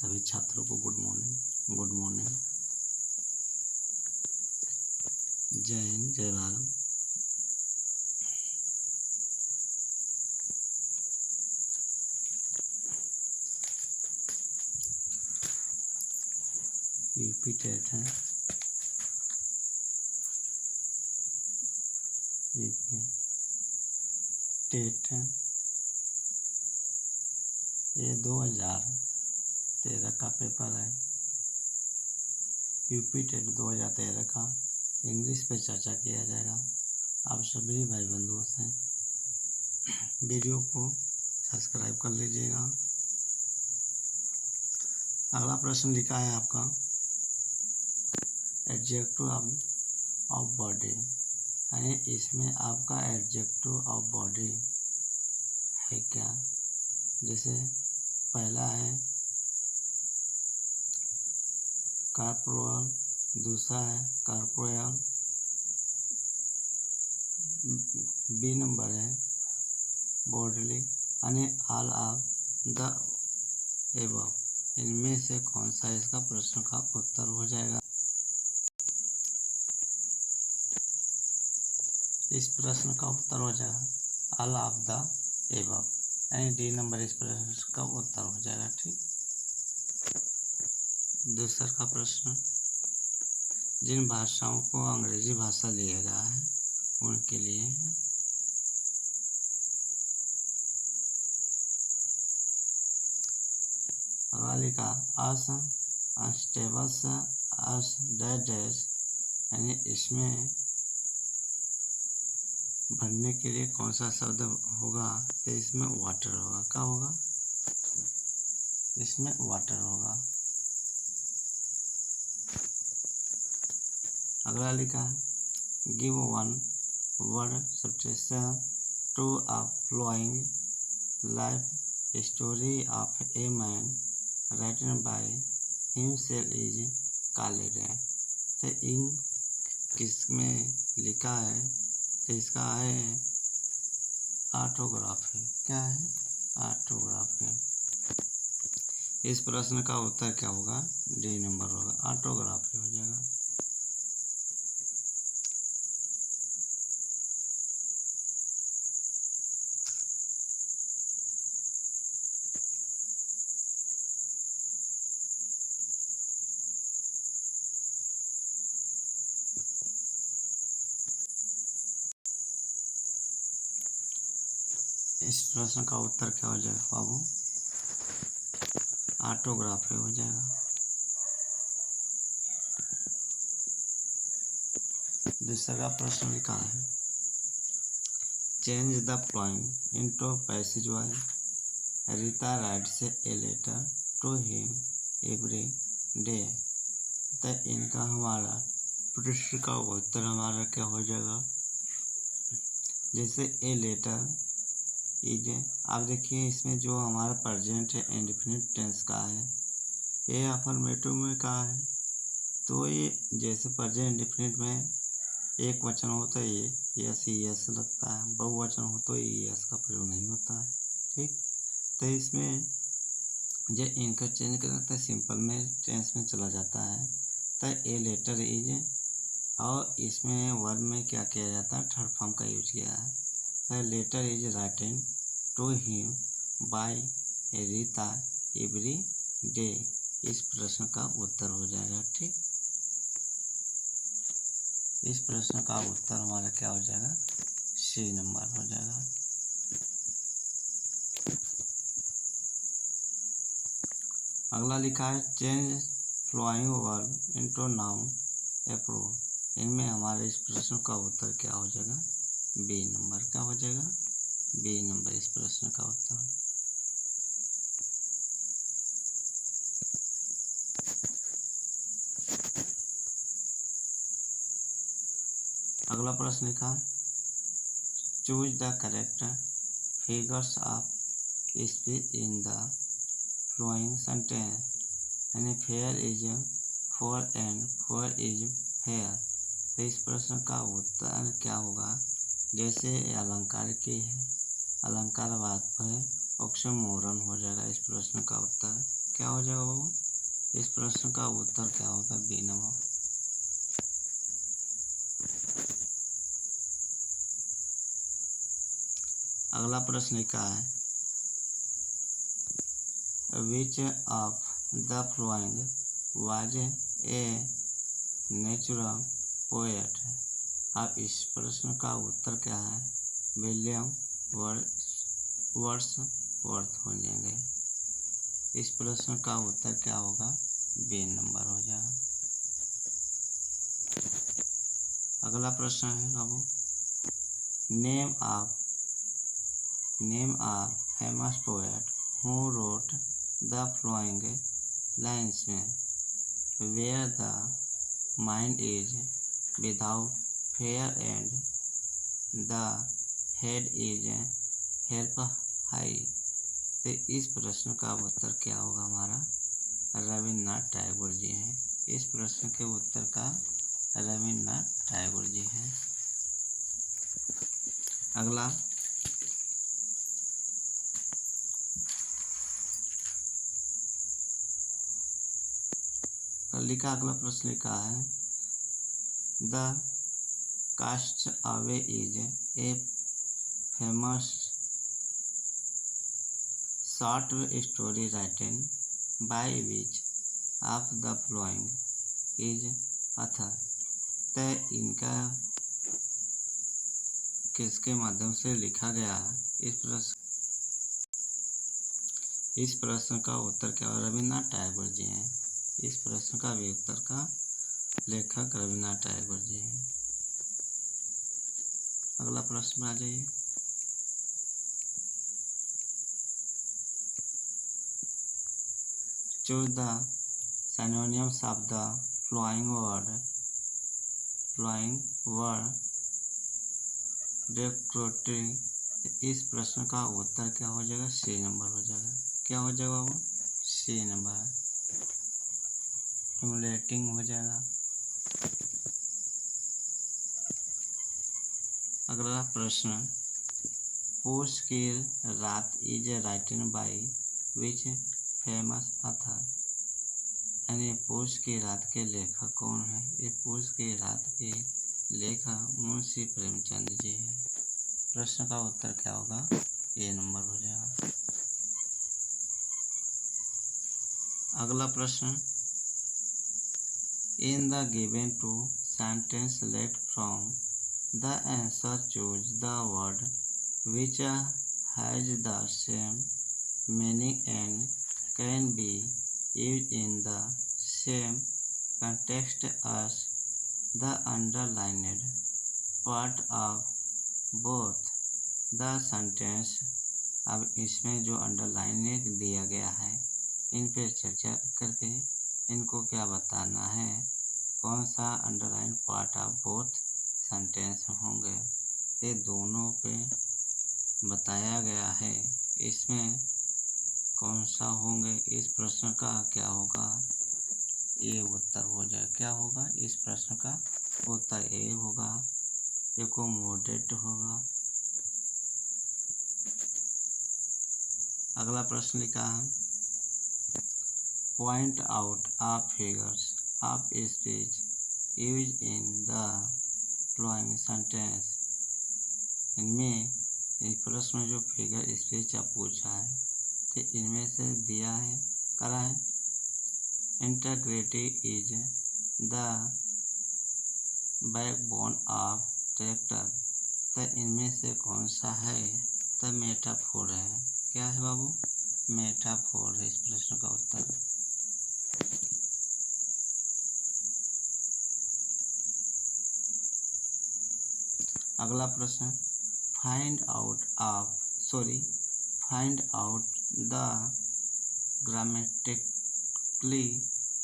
सभी छात्रों को गुड मॉर्निंग। Good morning. जय हिंद, जय भारत। यूपी टेट है, यूपी टेट है। ये 2013 का पेपर है। यूपी टेट 2013 का इंग्लिश पे चर्चा किया जाएगा। आप सभी भाई बंधुओं से वीडियो को सब्सक्राइब कर लीजिएगा। अगला प्रश्न लिखा है आपका एडजेक्टिव ऑफ बॉडी, यानी इसमें आपका एडजेक्टिव ऑफ बॉडी है क्या। जैसे पहला है कॉर्पोरल, दूसरा है कॉर्पोरल, बी नंबर है बॉडली, यानी ऑल ऑफ द एबव। इनमें से कौन सा इसका प्रश्न का उत्तर हो जाएगा। इस प्रश्न का उत्तर हो जाएगा ऑल ऑफ द एबव, यानी डी नंबर इस प्रश्न का उत्तर हो जाएगा। ठीक। दूसरा का प्रश्न, जिन भाषाओं को अंग्रेजी भाषा लिया गया है उनके लिए है। अगला लिखा अस, अनस्टेबल्स, अस डैश, यानी इसमें भरने के लिए कौन सा शब्द होगा। तो इसमें वाटर होगा। क्या होगा, इसमें वाटर होगा। अगला लिखा give one word substitution to a following life story of a man written by himself is called. तो इन किसमें लिखा है, तो इसका है ऑटोग्राफी। क्या है, ऑटोग्राफी। इस प्रश्न का उत्तर क्या होगा, डी नंबर होगा, ऑटोग्राफी हो जाएगा। इस प्रश्न का उत्तर क्या हो जाएगा बाबू, ऑटोग्राफी हो जाएगा। दूसरा का प्रश्न लिखा है change the following into passive voice. Rita writes a letter to him every day. तो इनका हमारा प्रश्न का उत्तर हमारा क्या हो जाएगा। जैसे ए लेटर इज, आप देखिए इसमें जो हमारा प्रेजेंट है इंडेफिनिट टेंस का है, ये अफर्मेटिव में का है। तो ये जैसे प्रेजेंट इंडेफिनिट में एक वचन होता है ये यस ही यस लगता है, बहुवचन हो तो ये यस का प्रयोग नहीं होता है। ठीक। तो इसमें जो इनका चेंज कर सकता है, सिंपल में टेंस में चला जाता है। तो ए लेटर इज, और इसमें वर्ब में क्या किया जाता है, थर्ड फॉर्म का यूज किया है। तो letter is written to him by Rita every day. इस प्रश्न का उत्तर हो जाएगा। ठीक। इस प्रश्न का उत्तर हमारा क्या हो जाएगा, सी नंबर हो जाएगा। अगला लिखा है change following verb into noun approve. इनमें हमारे इस प्रश्न का उत्तर क्या हो जाएगा, बी नंबर। क्या हो जाएगा, बी नंबर इस प्रश्न का उत्तर। अगला प्रश्न लिखा है choose the correct figures of speech in the following sentence, यानी fair is foul and foul is fair. तो इस प्रश्न का उत्तर क्या होगा। जैसे अलंकार की है, अलंकार वाद पर ऑक्सीमोरन हो जाएगा इस प्रश्न का उत्तर। क्या हो जाएगा बाबू? इस प्रश्न का उत्तर क्या होगा? B number. अगला प्रश्न लिखा है, which of the following was a natural poet. अब इस प्रश्न का उत्तर क्या है? विलियम वर्ड्सवर्थ हो जाएंगे। इस प्रश्न का उत्तर क्या होगा? बी नंबर हो जाएगा। अगला प्रश्न है बाबू, name a famous poet who wrote the following lines में, where the mind is without fear and the head is held high. तो इस प्रश्न का उत्तर क्या होगा हमारा? रविन्द्रनाथ टैगोर जी हैं। इस प्रश्न के उत्तर का रविन्द्रनाथ टैगोर जी हैं। अगला अगला प्रश्न लिखा है, the cast away is a famous short story written by which of the following is author. तय इनका किसके माध्यम से लिखा गया है? इस प्रश्न का उत्तर क्या है? रविन्द्रनाथ टैगोर जी हैं। इस प्रश्न का भी उत्तर का लेखक रविन्द्रनाथ टैगोर जी हैं। अगला प्रश्न आ जाइए, choose the synonyms of the following word decorative. इस प्रश्न का उत्तर क्या हो जाएगा? सी नंबर हो जाएगा। क्या हो जाएगा वो? सी नंबर, सिमुलेटिंग हो जाएगा। अगला प्रश्न, पूस की रात is written by which famous author. यानी पूस की रात के लेखक कौन है? ये पूस की रात के लेखक मुंशी प्रेमचंद जी हैं। प्रश्न का उत्तर क्या होगा? ए नंबर हो जाएगा। अगला प्रश्न, in the given two sentence left from the answer choose the word which has the same meaning and can be used in the same context as the underlined part of both the sentence। अब इसमें जो underline दिया गया है, इन पर चर्चा करके इनको क्या बताना है? कौन सा underline part of both sentence होंगे? ये दोनों पे बताया गया है। इसमें कौन सा होंगे? इस प्रश्न का क्या होगा? ये उत्तर हो जाए। क्या होगा इस प्रश्न का उत्तर? ए होगा, एकोमोडेट होगा। अगला प्रश्न लिखा है, point out of figures of speech use in the following sentence. इनमें इस प्रश्न में जो फिगर स्पीच आप पूछा है, तो इनमें से दिया है करा है, integrity is the backbone of tractor. तो इनमें से कौन सा है? तो मेटाफोर है। क्या है बाबू? मेटाफोर है इस प्रश्न का उत्तर। अगला प्रश्न, find out the grammatically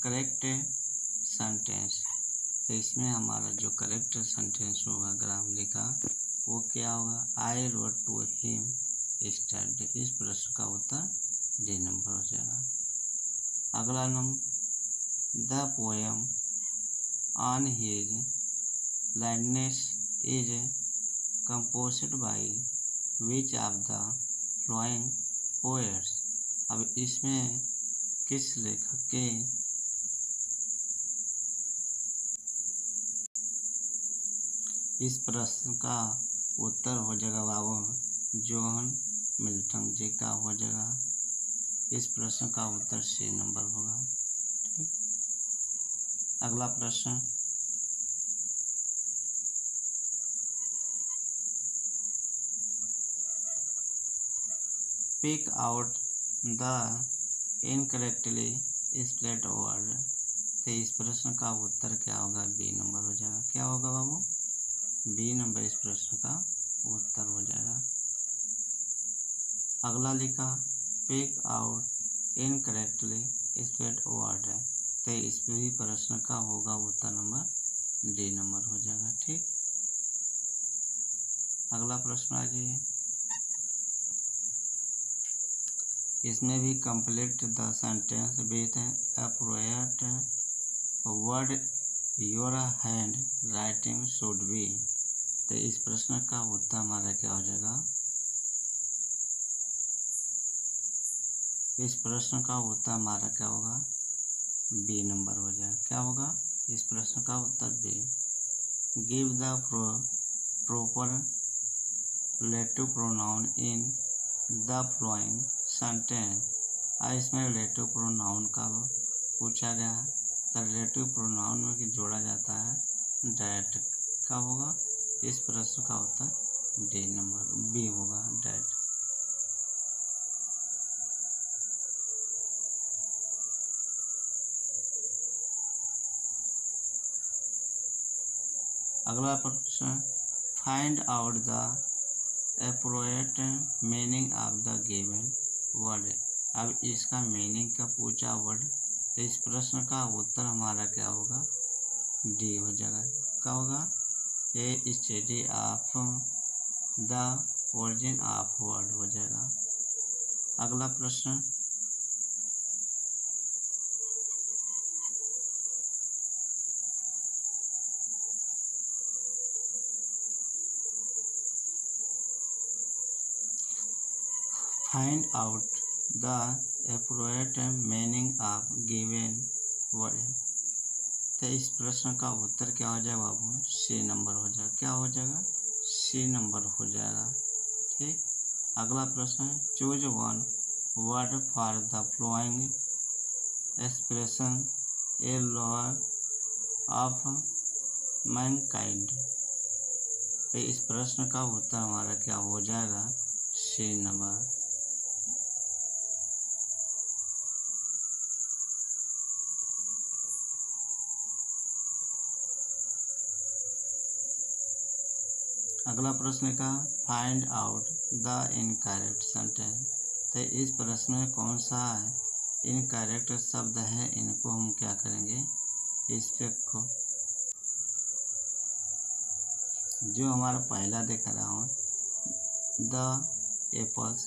correct sentence. तो इसमें हमारा जो करेक्ट सेंटेंस होगा ग्रामली का, वो क्या होगा? I wrote to him study. इस प्रश्न का उत्तर डी नंबर हो जाएगा। अगला number, the poem on his blindness is composed by which of the following poets. अब इसमें किस लेखक के इस प्रश्न का उत्तर हो जाएगा बाबू जॉन मिल्टन जी का हो जाएगा। इस प्रश्न का उत्तर सी नंबर होगा। ठीक, अगला प्रश्न, pick out the incorrectly spelled word. तो इस प्रश्न का उत्तर क्या होगा? बी नंबर हो जाएगा। क्या होगा बाबू? बी नंबर इस प्रश्न का उत्तर हो जाएगा। अगला लिखा pick out incorrectly spelled word है, तो इस भी प्रश्न का होगा उत्तर नंबर डी नंबर हो जाएगा। ठीक, अगला प्रश्न आ जाइए। इसमें भी complete the sentence with appropriate word your hand writing should be. तो इस प्रश्न का उत्तर हमारा क्या हो जाएगा? इस प्रश्न का उत्तर हमारा क्या होगा? बी नंबर हो जाएगा। क्या होगा? इस प्रश्न का उत्तर B. Give the proper relative pronoun in the following sentence. इसमें रिलेटिव प्रोनाउन का पूछा गया है, तो रिलेटिव प्रोनाउन में जोड़ा जाता है डैट। क्या होगा? इस प्रश्न का उत्तर डी नंबर बी होगा, डैट। अगला प्रश्न, find out the appropriate meaning of the given word. अब इसका मीनिंग का पूछा वर्ड, तो इस प्रश्न का उत्तर हमारा क्या होगा? डी हो जाएगा। क्या होगा? A study of the origin of word हो जाएगा। अगला प्रश्न, find out the appropriate meaning of given word. तो इस प्रश्न का उत्तर क्या हो जाएगा बाबू? सी नंबर हो जाएगा। क्या हो जाएगा? सी नंबर हो जाएगा। ठीक, अगला प्रश्न है choose one word for the following expression a law of mankind. तो इस प्रश्न का उत्तर हमारा क्या हो जाएगा? C number. अगला प्रश्न का find out the incorrect sentence. तो इस प्रश्न में कौन सा इनकरेक्ट शब्द है, इनको हम क्या करेंगे? इस पे को जो हमारा पहला देख रहा हूँ द एप्पल्स,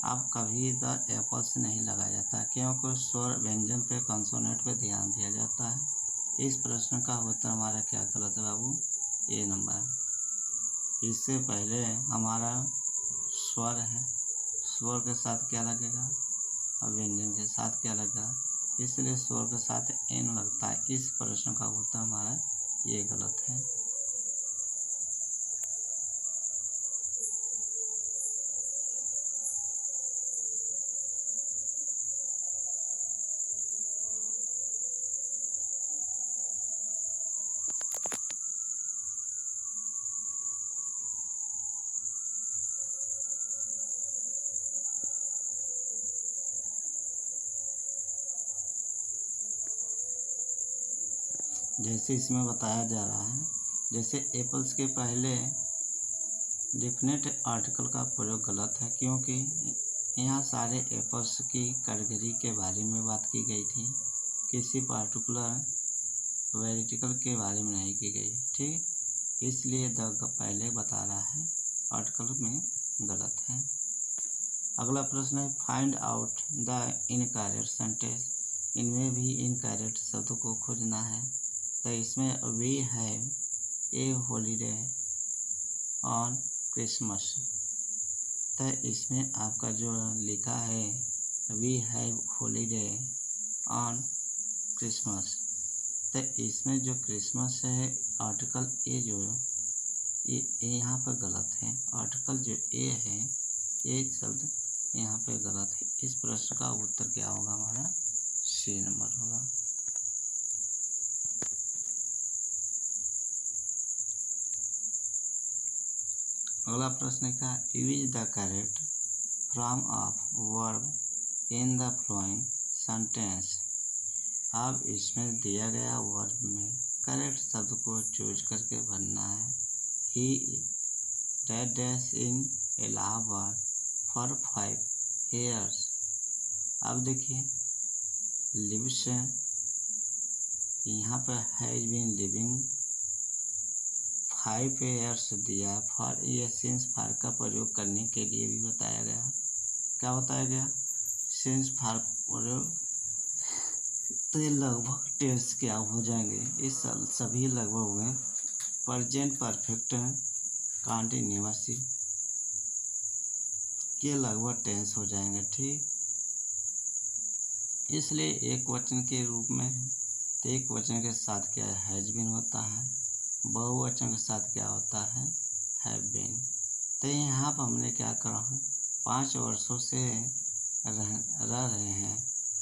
आप कभी द एप्पल्स नहीं लगाया जाता क्योंकि स्वर व्यंजन पे कंसोनेंट पे ध्यान दिया जाता है। इस प्रश्न का उत्तर हमारा क्या गलत है बाबू? ए नंबर। इससे पहले हमारा स्वर है, स्वर के साथ क्या लगेगा और व्यंजन के साथ क्या लगेगा, इसलिए स्वर के साथ एन लगता है। इस प्रश्न का उत्तर हमारा ये गलत है। जैसे इसमें बताया जा रहा है, जैसे एप्पल्स के पहले डेफिनेट आर्टिकल का प्रयोग गलत है क्योंकि यहाँ सारे एप्पल्स की कैटेगरी के बारे में बात की गई थी, किसी पार्टिकुलर वेरिटिकल के बारे में नहीं की गई। ठीक, इसलिए द पहले बता रहा है आर्टिकल में गलत है। अगला प्रश्न है find out the incorrect sentence. इनमें भी इनकरेक्ट शब्द को खोजना है, तो इसमें we have a holiday on Christmas. तो इसमें आपका जो लिखा है we have holiday, on Christmas. तो इसमें जो क्रिसमस है आर्टिकल ए जो ये यहाँ पर गलत है। आर्टिकल जो ए है ये शब्द यहाँ पे गलत है। इस प्रश्न का उत्तर क्या होगा हमारा? सी नंबर होगा। अगला प्रश्न का use the correct form of verb in the following sentence. अब इसमें दिया गया वर्ब में करेक्ट शब्द को चूज करके भरना है। ही dash in Allahabad for 5 years। अब देखिए लिव्स यहाँ पर हैज बीन लिविंग 5 years दिया है। फॉर ये सिंस फॉर का प्रयोग करने के लिए भी बताया गया। क्या बताया गया? सिंस फॉर प्रयोग। तो ये लगभग टेंस क्या हो जाएंगे? इस सभी लगभग हुए प्रेजेंट परफेक्ट कंटीन्यूअस के लगभग टेंस हो जाएंगे। ठीक, इसलिए एक वचन के रूप में तो एक वचन के साथ क्या हैज बीन होता है, बहुवचन के साथ क्या होता है? Have been. तो यहाँ पर हमने क्या करा है? 5 वर्षों से रह रहे हैं।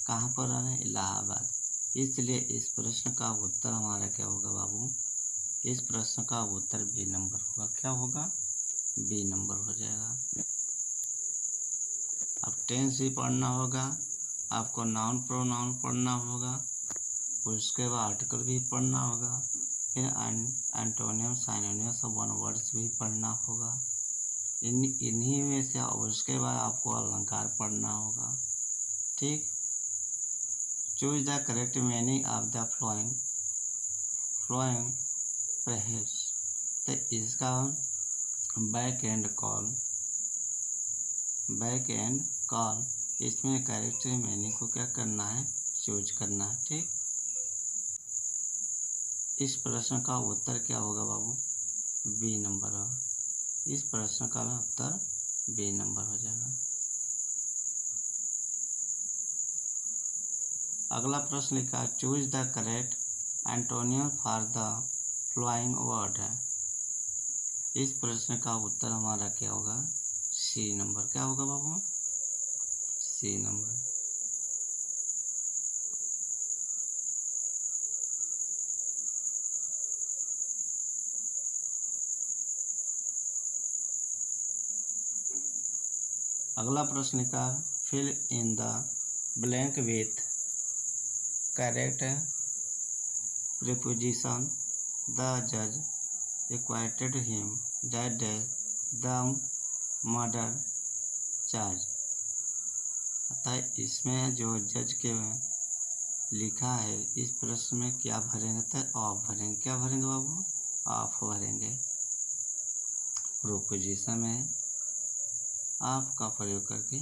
कहाँ पर रह रहे हैं? इलाहाबाद। इसलिए इस प्रश्न का उत्तर हमारा क्या होगा बाबू? इस प्रश्न का उत्तर बी नंबर होगा। क्या होगा? बी नंबर हो जाएगा। अब टेंस भी पढ़ना होगा, आपको नाउन प्रोनाउन पढ़ना होगा, उसके बाद आर्टिकल भी पढ़ना होगा, फिर एंटोनियम साइनोनियम सब वन वर्ड्स भी पढ़ना होगा। इन्हीं में से उसके बाद आपको अलंकार पढ़ना होगा। ठीक, choose the correct meaning of the flowing phrase. तो इसका बैक एंड कॉल इसमें करेक्ट मीनिंग को क्या करना है? चूज करना है। ठीक, इस प्रश्न का उत्तर क्या होगा बाबू? बी नंबर होगा। इस प्रश्न का उत्तर बी नंबर हो जाएगा। अगला प्रश्न लिखा choose the correct antonym for the following word है। इस प्रश्न का उत्तर हमारा क्या होगा? C number. क्या होगा बाबू? C number. अगला प्रश्न लिखा fill in the blank with correct preposition. The जज acquitted him that the murder charge. अतः इसमें जो जज के लिखा है इस प्रश्न में क्या भरेंगे? तो ऑफ भरेंगे। क्या भरेंगे बाबू? ऑफ भरेंगे। प्रोपोजिशन में ऑफ का प्रयोग करके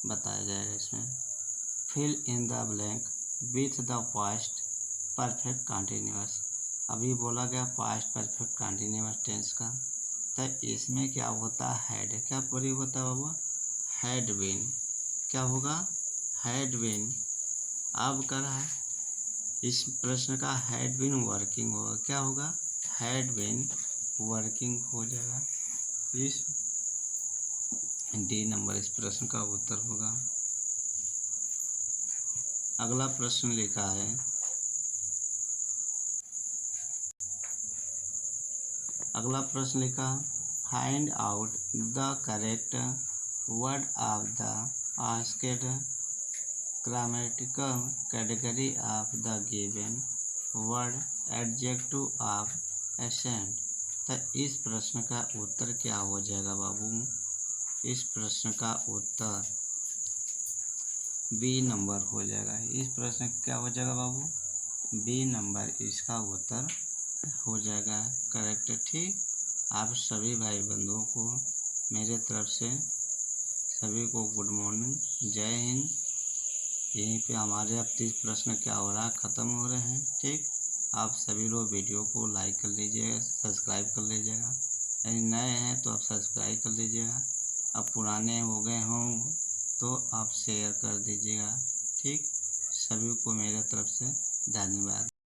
बताया जाएगा। इसमें fill in the blank with the past perfect continuous. अभी बोला गया पास्ट परफेक्ट कंटिन्यूअस टेंस का। तो इसमें क्या होता है? हैड। क्या प्रयोग होता है बाबू? Had been. क्या होगा? Had been. अब कर रहा है इस प्रश्न का हैड बीन वर्किंग होगा। क्या होगा? हैड बीन वर्किंग हो जाएगा। इस डी नंबर इस प्रश्न का उत्तर होगा। अगला प्रश्न लिखा है find out the correct word of the asked grammatical category of the given word adjective of accent. तो इस प्रश्न का उत्तर क्या हो जाएगा बाबू? इस प्रश्न का उत्तर बी नंबर हो जाएगा। इस प्रश्न क्या हो जाएगा बाबू? बी नंबर इसका उत्तर हो जाएगा करेक्ट। ठीक, आप सभी भाई बंधुओं को मेरे तरफ से सभी को गुड मॉर्निंग, जय हिंद। यहीं पे हमारे अब 30 प्रश्न क्या हो रहा है? ख़त्म हो रहे हैं। ठीक, आप सभी लोग वीडियो को लाइक कर लीजिएगा, सब्सक्राइब कर लीजिएगा। यदि नए हैं तो आप सब्सक्राइब कर लीजिएगा। अब पुराने हो गए हों तो आप शेयर कर दीजिएगा। ठीक, सभी को मेरे तरफ से धन्यवाद।